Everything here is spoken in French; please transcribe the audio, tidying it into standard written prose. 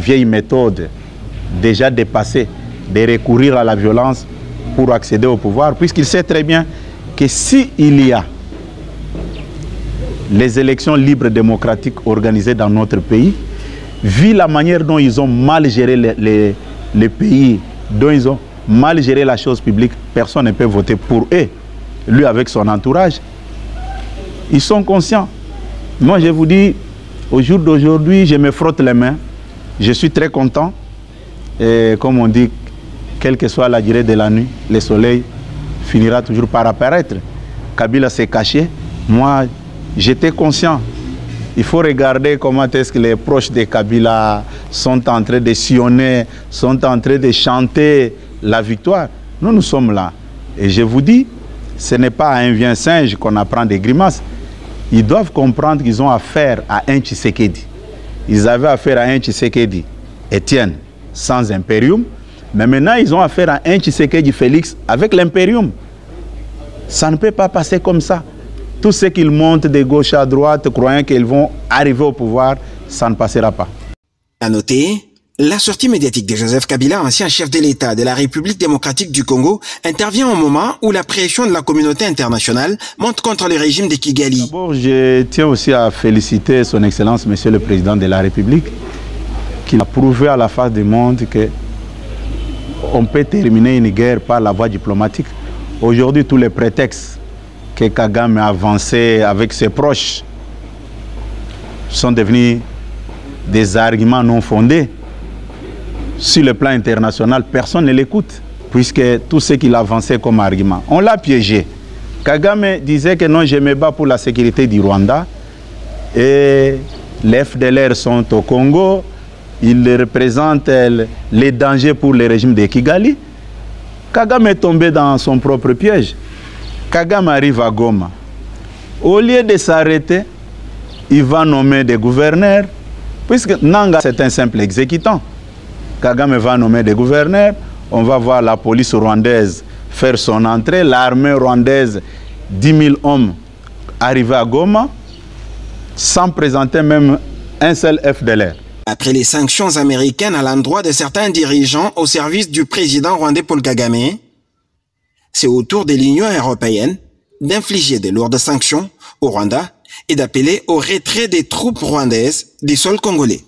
vieille méthode déjà dépassée de recourir à la violence pour accéder au pouvoir, puisqu'il sait très bien que s'il y a les élections libres démocratiques organisées dans notre pays, vu la manière dont ils ont mal géré les pays, dont ils ont mal géré la chose publique, personne ne peut voter pour eux. Lui avec son entourage, ils sont conscients. Moi je vous dis, au jour d'aujourd'hui, je me frotte les mains. Je suis très content. Et comme on dit, quelle que soit la durée de la nuit, le soleil finira toujours par apparaître. Kabila s'est caché. Moi, j'étais conscient. Il faut regarder comment est-ce que les proches de Kabila sont en train de sillonner, sont en train de chanter la victoire. Nous, nous sommes là. Et je vous dis, ce n'est pas à un vieux singe qu'on apprend des grimaces. Ils doivent comprendre qu'ils ont affaire à un Tshisekedi. Ils avaient affaire à un Tshisekedi, Étienne, sans impérium. Mais maintenant, ils ont affaire à un Tshisekedi Félix avec l'impérium. Ça ne peut pas passer comme ça. Tout ce qu'ils montent de gauche à droite, croyant qu'ils vont arriver au pouvoir, ça ne passera pas. À noter, la sortie médiatique de Joseph Kabila, ancien chef de l'État de la République démocratique du Congo, intervient au moment où la pression de la communauté internationale monte contre le régime de Kigali. D'abord, je tiens aussi à féliciter son Excellence, Monsieur le Président de la République, qui a prouvé à la face du monde qu'on peut terminer une guerre par la voie diplomatique. Aujourd'hui, tous les prétextes que Kagame a avancés avec ses proches sont devenus des arguments non fondés. Sur le plan international, personne ne l'écoute, puisque tout ce qu'il avançait comme argument, on l'a piégé. Kagame disait que non, je me bats pour la sécurité du Rwanda, et les FDLR sont au Congo, ils représentent les dangers pour le régime de Kigali. Kagame est tombé dans son propre piège. Kagame arrive à Goma. Au lieu de s'arrêter, il va nommer des gouverneurs, puisque Nanga, c'est un simple exécutant. Kagame va nommer des gouverneurs, on va voir la police rwandaise faire son entrée, l'armée rwandaise, 10 000 hommes arriver à Goma, sans présenter même un seul FDLR. Après les sanctions américaines à l'endroit de certains dirigeants au service du président rwandais Paul Kagame, c'est au tour de l'Union européenne d'infliger de lourdes sanctions au Rwanda et d'appeler au retrait des troupes rwandaises du sol congolais.